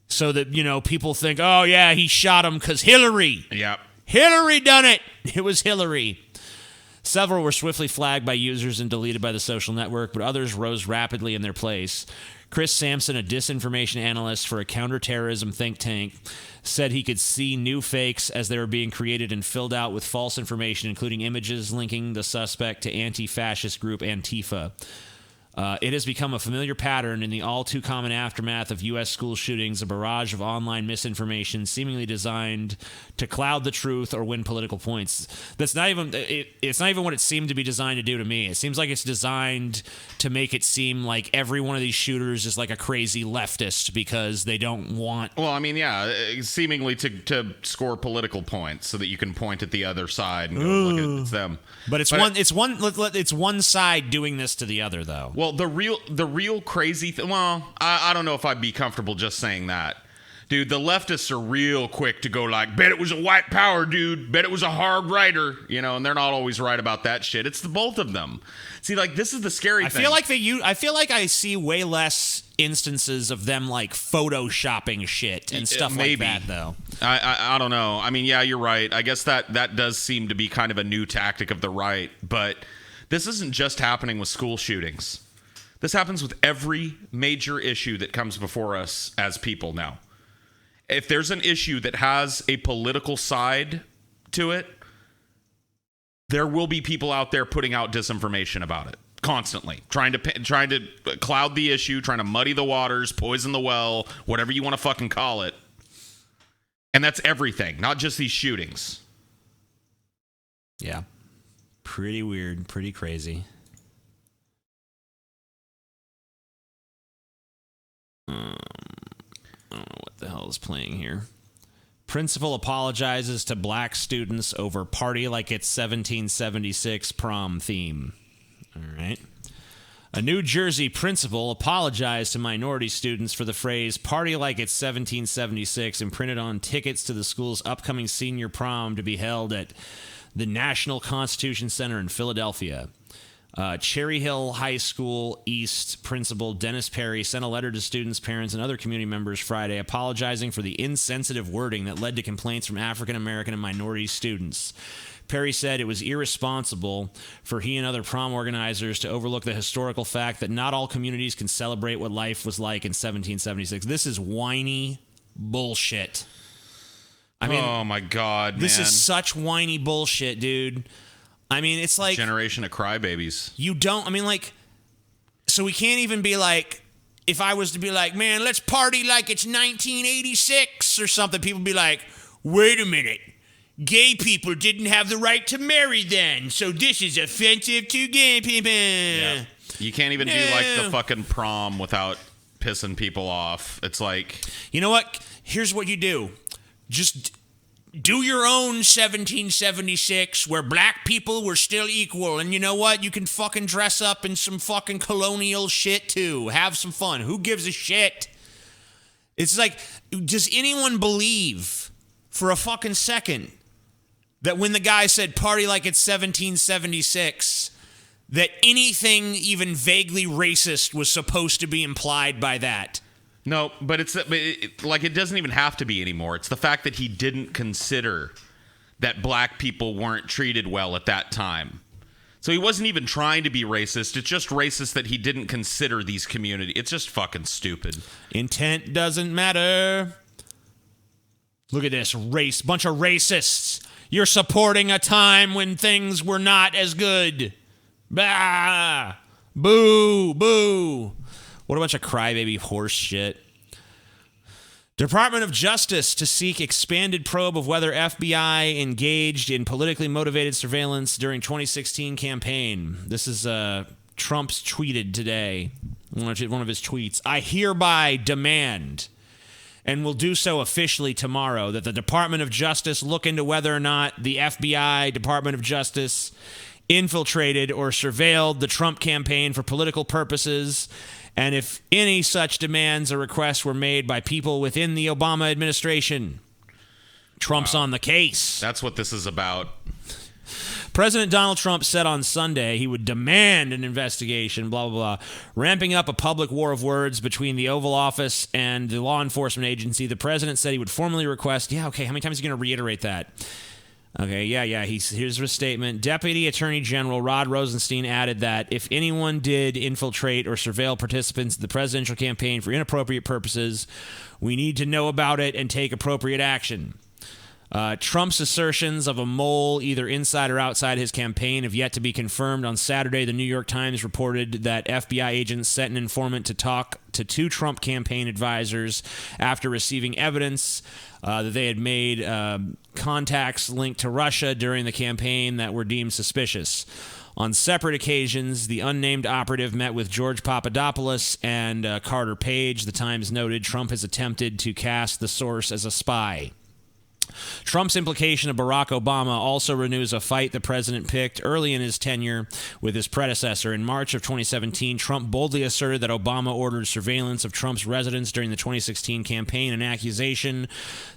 so that, people think, oh, yeah, he shot him because Hillary. Yep. Hillary done it. It was Hillary. Several were swiftly flagged by users and deleted by the social network, but others rose rapidly in their place. Chris Sampson, a disinformation analyst for a counterterrorism think tank, said he could see new fakes as they were being created and filled out with false information, including images linking the suspect to anti-fascist group Antifa. It has become a familiar pattern in the all-too-common aftermath of U.S. school shootings, a barrage of online misinformation seemingly designed to cloud the truth or win political points. That's not even it's not even what it seemed to be designed to do to me. It seems like it's designed to make it seem like every one of these shooters is like a crazy leftist because they don't want... Well, I mean, yeah, seemingly to score political points so that you can point at the other side and go, look, it's them. But it's one side doing this to the other, though. Well, the real crazy thing... Well, I don't know if I'd be comfortable just saying that. Dude, the leftists are real quick to go like, bet it was a white power dude, bet it was a hard writer, and they're not always right about that shit. It's the both of them. See, like, this is the scary thing. I feel like I see way less instances of them like photoshopping shit and stuff like that, though. I don't know. I mean, yeah, you're right. I guess that does seem to be kind of a new tactic of the right, but this isn't just happening with school shootings. This happens with every major issue that comes before us as people now. If there's an issue that has a political side to it, there will be people out there putting out disinformation about it constantly, trying to cloud the issue, trying to muddy the waters, poison the well, whatever you want to fucking call it. And that's everything, not just these shootings. Yeah. Pretty weird, pretty crazy. I don't know what the hell is playing here. Principal apologizes to black students over party like it's 1776 prom theme. All right. A New Jersey principal apologized to minority students for the phrase party like it's 1776 and printed on tickets to the school's upcoming senior prom to be held at the National Constitution Center in Philadelphia. Cherry Hill High School East principal Dennis Perry sent a letter to students, parents, and other community members Friday apologizing for the insensitive wording that led to complaints from African American and minority students. Perry said it was irresponsible for he and other prom organizers to overlook the historical fact that not all communities can celebrate what life was like in 1776. This is whiny bullshit. I mean, oh my God, this man. is such whiny bullshit, dude. I mean, it's like generation of crybabies. You don't, I mean, like, so we can't even be like, if I was to be like, man, let's party like it's 1986 or something, people would be like, wait a minute. Gay people didn't have the right to marry then, so this is offensive to gay people. Yeah. You can't even do like the fucking prom without pissing people off. It's like, you know what? Here's what you do. Just do your own 1776 where black people were still equal. And you know what? You can fucking dress up in some fucking colonial shit too. Have some fun. Who gives a shit? It's like, does anyone believe for a fucking second that when the guy said party like it's 1776, that anything even vaguely racist was supposed to be implied by that? No, but it doesn't even have to be anymore. It's the fact that he didn't consider that black people weren't treated well at that time. So he wasn't even trying to be racist. It's just racist that he didn't consider these communities. It's just fucking stupid. Intent doesn't matter. Look at this bunch of racists. You're supporting a time when things were not as good. Bah! Boo! Boo! What a bunch of crybaby horse shit. Department of Justice to seek expanded probe of whether FBI engaged in politically motivated surveillance during 2016 campaign. This is Trump's tweeted today. One of his tweets. I hereby demand, and will do so officially tomorrow, that the Department of Justice look into whether or not the FBI, Department of Justice, infiltrated or surveilled the Trump campaign for political purposes, and if any such demands or requests were made by people within the Obama administration. Trump's on the case. That's what this is about. President Donald Trump said on Sunday he would demand an investigation, blah, blah, blah, ramping up a public war of words between the Oval Office and the law enforcement agency. The president said he would formally request, how many times are you going to reiterate that? Okay, here's his statement. Deputy Attorney General Rod Rosenstein added that if anyone did infiltrate or surveil participants in the presidential campaign for inappropriate purposes, we need to know about it and take appropriate action. Trump's assertions of a mole either inside or outside his campaign have yet to be confirmed. On Saturday, the New York Times reported that FBI agents sent an informant to talk to two Trump campaign advisors after receiving evidence that they had made contacts linked to Russia during the campaign that were deemed suspicious. On separate occasions, the unnamed operative met with George Papadopoulos and Carter Page. The Times noted Trump has attempted to cast the source as a spy. Trump's implication of Barack Obama also renews a fight the president picked early in his tenure with his predecessor. In March of 2017, Trump boldly asserted that Obama ordered surveillance of Trump's residence during the 2016 campaign, an accusation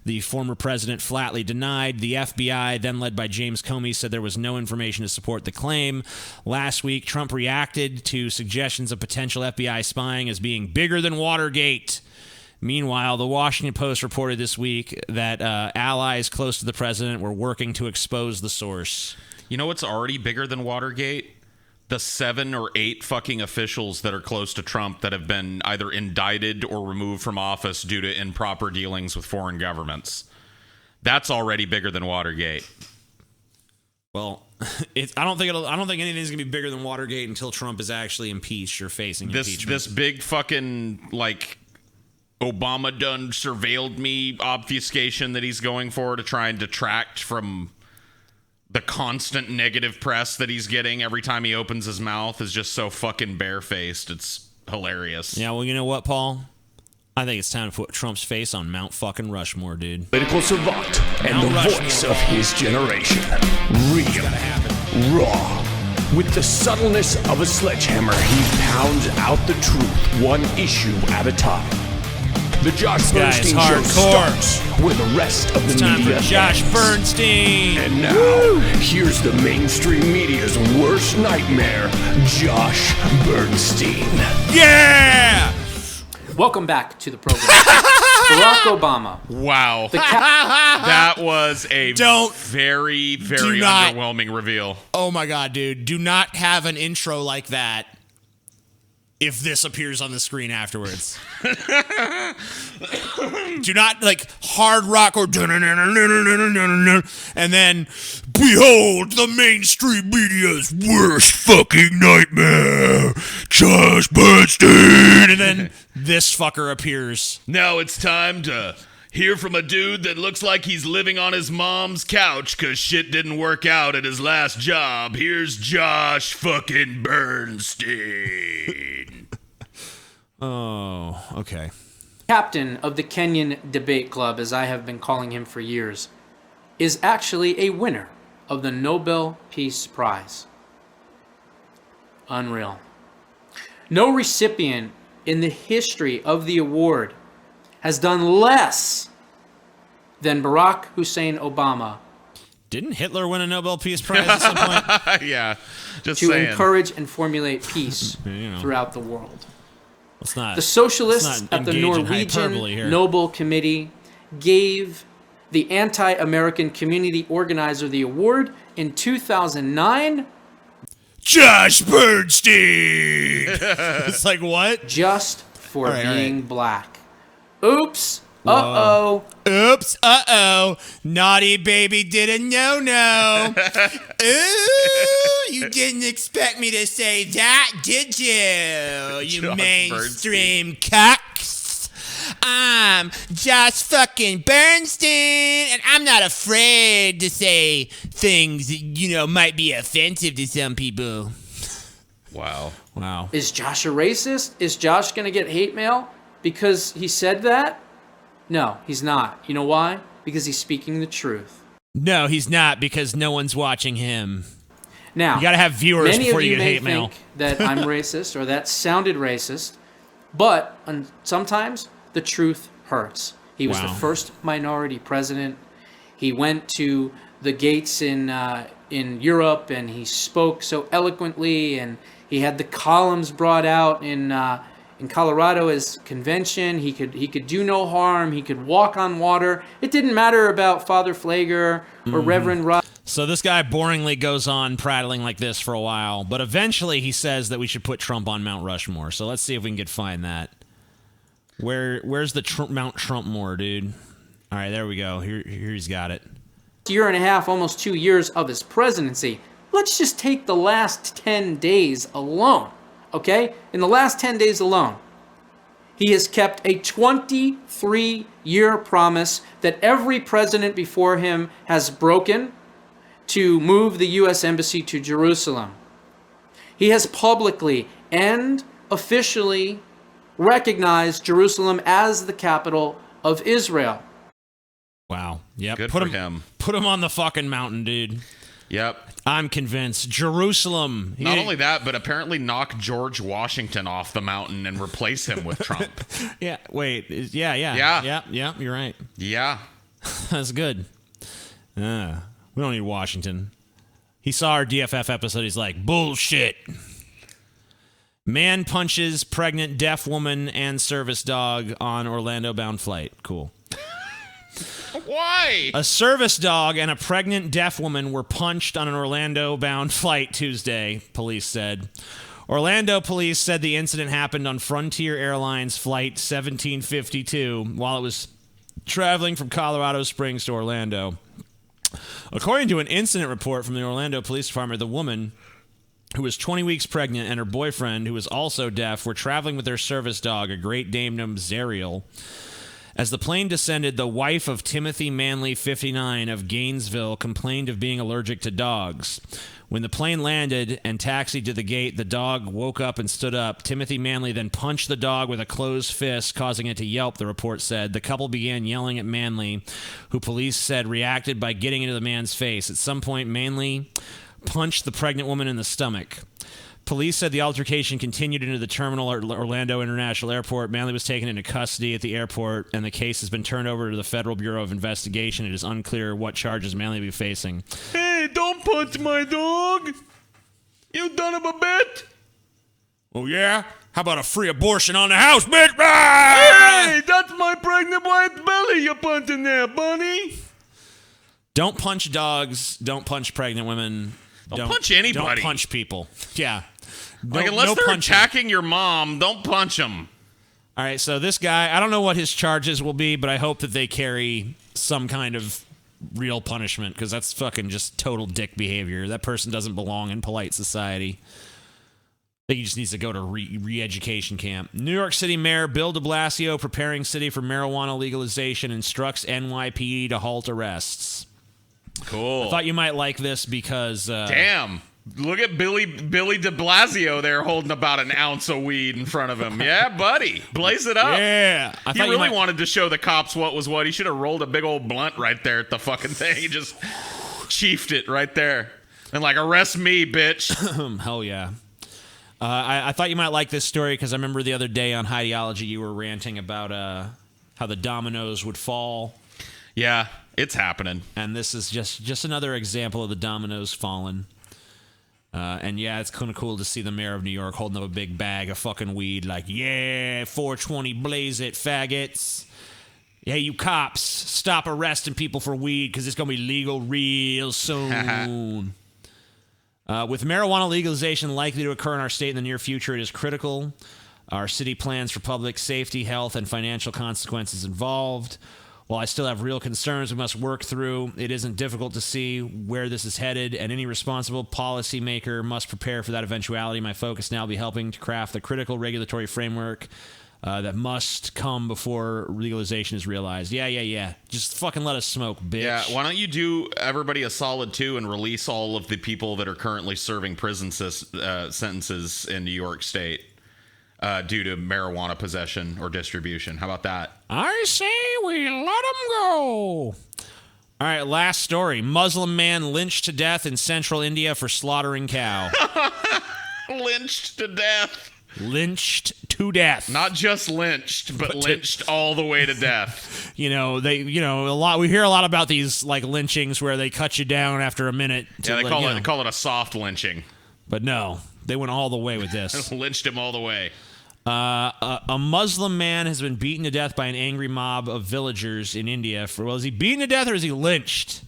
the former president flatly denied. The FBI, then led by James Comey, said there was no information to support the claim. Last week, Trump reacted to suggestions of potential FBI spying as being bigger than Watergate. Meanwhile, the Washington Post reported this week that allies close to the president were working to expose the source. You know what's already bigger than Watergate? The 7 or 8 fucking officials that are close to Trump that have been either indicted or removed from office due to improper dealings with foreign governments. That's already bigger than Watergate. Well, I don't think anything's gonna be bigger than Watergate until Trump is actually impeached or facing impeachment. This big fucking Obama done surveilled me obfuscation that he's going for to try and detract from the constant negative press that he's getting every time he opens his mouth is just so fucking barefaced. It's hilarious. Yeah, well, you know what, Paul? I think it's time to put Trump's face on Mount fucking Rushmore, dude. Political savant and the voice of his generation. Real, raw. With the subtleness of a sledgehammer, he pounds out the truth one issue at a time. The Josh This Bernstein guy Show is hardcore. starts where the rest of the It's time media for Josh ends. Bernstein. And now, here's the mainstream media's worst nightmare, Josh Bernstein. Yeah! Welcome back to the program. Barack Obama. Wow. The That was a Don't- very, very do not- underwhelming reveal. Oh my God, dude. Do not have an intro like that if this appears on the screen afterwards. Do not like hard rock or and then behold the mainstream media's worst fucking nightmare, Josh Bernstein, and then this fucker appears. Now it's time to hear from a dude that looks like he's living on his mom's couch because shit didn't work out at his last job. Here's Josh fucking Bernstein. Oh, okay. Captain of the Kenyan Debate Club, as I have been calling him for years, is actually a winner of the Nobel Peace Prize. Unreal. No recipient in the history of the award has done less than Barack Hussein Obama. Didn't Hitler win a Nobel Peace Prize at some point? Yeah, just to saying. encourage and formulate peace You know. throughout the world. Let's not. The socialists let's not at the engage in hyperbole Norwegian here. Nobel Committee gave the anti-American community organizer the award in 2009. Josh Bernstein. It's like what? Just for All right, being black. Oops. Uh-oh. Oops. Uh-oh. Naughty baby did a no-no. Ooh, you didn't expect me to say that, did you? You Josh mainstream cucks. I'm Josh fucking Bernstein, and I'm not afraid to say things that, might be offensive to some people. Wow. Wow. Is Josh a racist? Is Josh going to get hate mail because he said that? No, he's not. You know why? Because he's speaking the truth. No, he's not, because no one's watching him. Now, You gotta have viewers many before of you you get may hate mail. think that I'm racist or that sounded racist, but sometimes the truth hurts. He was Wow. the first minority president. He went to the gates in Europe and he spoke so eloquently, and he had the columns brought out in Colorado as convention. He could do no harm. He could walk on water. It didn't matter about Father Flager or Reverend Rob. So this guy boringly goes on prattling like this for a while, but eventually he says that we should put Trump on Mount Rushmore. So let's see if we can find that. Where's the Mount Trumpmore, dude? All right, there we go. Here he's got it. Year and a half, almost 2 years of his presidency. Let's just take the last 10 days alone, okay? In the last 10 days alone, he has kept a 23-year promise that every president before him has broken to move the U.S. Embassy to Jerusalem. He has publicly and officially recognized Jerusalem as the capital of Israel. Wow. Yep. Good put for him, him. Put him on the fucking mountain, dude. Yep. I'm convinced. Jerusalem. Not only that, but apparently knock George Washington off the mountain and replace him with Trump. Yeah. Wait. Yeah. You're right. Yeah. That's good. We don't need Washington. He saw our DFF episode. He's like, bullshit. Man punches pregnant deaf woman and service dog on Orlando-bound flight. Cool. Why? A service dog and a pregnant deaf woman were punched on an Orlando-bound flight Tuesday, police said. Orlando police said the incident happened on Frontier Airlines Flight 1752 while it was traveling from Colorado Springs to Orlando. According to an incident report from the Orlando Police Department, the woman, who was 20 weeks pregnant, and her boyfriend, who was also deaf, were traveling with their service dog, a Great Dane named Zariel. As the plane descended, the wife of Timothy Manley, 59, of Gainesville, complained of being allergic to dogs. When the plane landed and taxied to the gate, the dog woke up and stood up. Timothy Manley then punched the dog with a closed fist, causing it to yelp, the report said. The couple began yelling at Manley, who police said reacted by getting into the man's face. At some point, Manley punched the pregnant woman in the stomach. Police said the altercation continued into the terminal at Orlando International Airport. Manley was taken into custody at the airport, and the case has been turned over to the Federal Bureau of Investigation. It is unclear what charges Manley will be facing. Hey, don't punch my dog! You done him a bit? Oh, yeah? How about a free abortion on the house, bitch? Ah! Hey, that's my pregnant wife's belly you're punching there, bunny! Don't punch dogs. Don't punch pregnant women. Don't punch anybody. Don't punch people. Yeah. Like, unless they're attacking your mom, don't punch them. All right, so this guy, I don't know what his charges will be, but I hope that they carry some kind of real punishment, because that's fucking just total dick behavior. That person doesn't belong in polite society. I think he just needs to go to re-education camp. New York City Mayor Bill de Blasio preparing city for marijuana legalization, instructs NYPD to halt arrests. Cool. I thought you might like this because... Damn. Look at Billy de Blasio there holding about an ounce of weed in front of him. Yeah, buddy. Blaze it up. Yeah. He really wanted to show the cops what was what. He should have rolled a big old blunt right there at the fucking thing. He just chiefed it right there. And like, arrest me, bitch. Hell yeah. I thought you might like this story because I remember the other day on Hideology you were ranting about how the dominoes would fall. Yeah, it's happening. And this is just another example of the dominoes falling. And yeah, it's kind of cool to see the mayor of New York holding up a big bag of fucking weed like, yeah, 420, blaze it, faggots. Hey, you cops, stop arresting people for weed because it's going to be legal real soon. With marijuana legalization likely to occur in our state in the near future, it is critical. Our city plans for public safety, health, and financial consequences involved. While I still have real concerns we must work through, it isn't difficult to see where this is headed, and any responsible policymaker must prepare for that eventuality. My focus now will be helping to craft the critical regulatory framework that must come before legalization is realized. Yeah. Just fucking let us smoke, bitch. Yeah, why don't you do everybody a solid too and release all of the people that are currently serving prison sentences in New York State due to marijuana possession or distribution. How about that? I say we let them go. All right, last story. Muslim man lynched to death in central India for slaughtering cow. Lynched to death. Lynched to death. Not just lynched, but lynched all the way to death. A lot. We hear a lot about these like lynchings where they cut you down after a minute. Yeah, they call it a soft lynching. But no, they went all the way with this. Lynched him all the way. A Muslim man has been beaten to death by an angry mob of villagers in India. Is he beaten to death or is he lynched?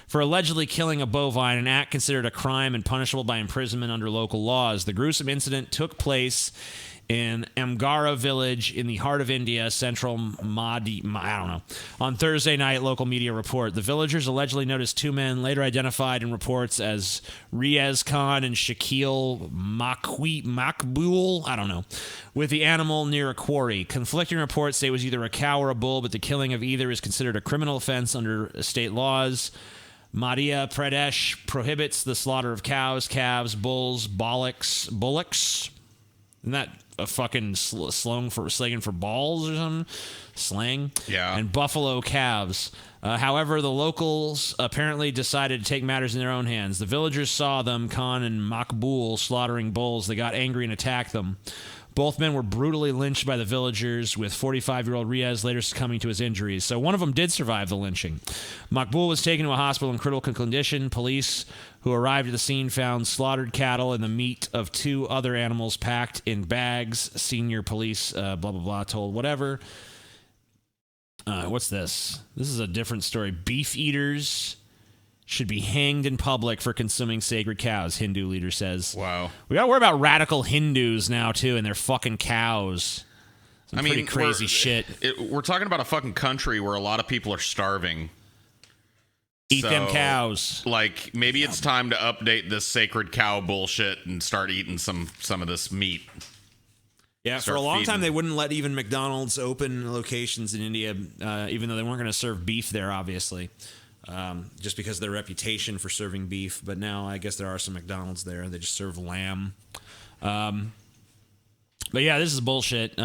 For allegedly killing a bovine, an act considered a crime and punishable by imprisonment under local laws. The gruesome incident took place in Amgara village in the heart of India, central on Thursday night, local media report. The villagers allegedly noticed two men, later identified in reports as Riaz Khan and Shakil Makbul, with the animal near a quarry. Conflicting reports say it was either a cow or a bull, but the killing of either is considered a criminal offense under state laws. Madhya Pradesh prohibits the slaughter of cows, calves, bulls, bullocks. Isn't that a fucking slang for balls or something? Slang? Yeah. And buffalo calves. However, the locals apparently decided to take matters in their own hands. The villagers saw them, Khan and Makbul, slaughtering bulls. They got angry and attacked them. Both men were brutally lynched by the villagers, with 45-year-old Riaz later succumbing to his injuries. So one of them did survive the lynching. Makbul was taken to a hospital in critical condition. Police who arrived at the scene found slaughtered cattle and the meat of two other animals packed in bags. Senior police, told whatever. What's this? This is a different story. Beef eaters should be hanged in public for consuming sacred cows, Hindu leader says. Wow. We got to worry about radical Hindus now, too, and their fucking cows. Pretty crazy shit. We're talking about a fucking country where a lot of people are starving. Eat them cows. Like, maybe it's time to update this sacred cow bullshit and start eating some of this meat. Yeah, for a long time they wouldn't let even McDonald's open locations in India, even though they weren't going to serve beef there, obviously. Just because of their reputation for serving beef. But now I guess there are some McDonald's there. They just serve lamb. But yeah, this is bullshit.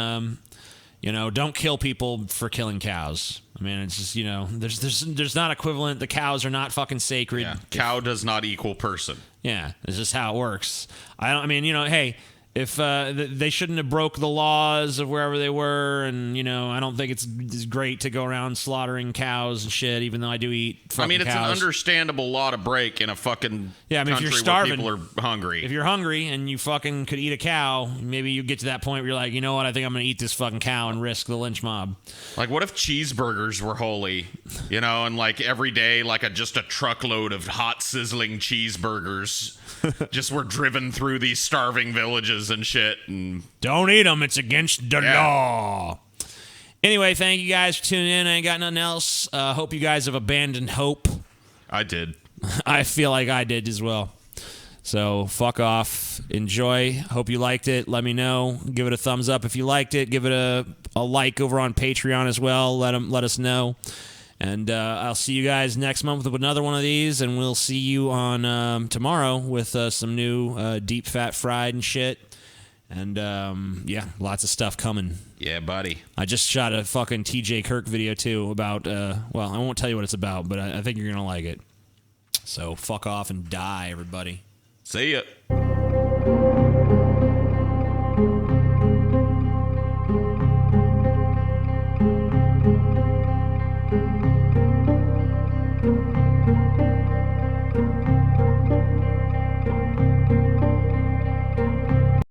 don't kill people for killing cows. I mean, it's just, there's not equivalent. The cows are not fucking sacred. Yeah. Cow does not equal person. Yeah, it's just how it works. Hey, if they shouldn't have broke the laws of wherever they were, and I don't think it's great to go around slaughtering cows and shit, even though I do eat fucking it's cows. an understandable law to break in a fucking if country you're starving, where people are hungry. If you're hungry and you fucking could eat a cow, maybe you get to that point where you're like, you know what, I think I'm gonna eat this fucking cow and risk the lynch mob. Like, what if cheeseburgers were holy, and like every day, like just a truckload of hot sizzling cheeseburgers just were driven through these starving villages and shit. And don't eat them. It's against the law. Anyway, thank you guys for tuning in. I ain't got nothing else. Hope you guys have abandoned hope. I did. I feel like I did as well. So fuck off. Enjoy. Hope you liked it. Let me know. Give it a thumbs up if you liked it. Give it a like over on Patreon as well. Let us know. And I'll see you guys next month with another one of these, and we'll see you on tomorrow with some new deep fat fried and shit. And lots of stuff coming. Yeah, buddy. I just shot a fucking TJ Kirk video too about, I won't tell you what it's about, but I think you're going to like it. So fuck off and die, everybody. See ya. Thank you.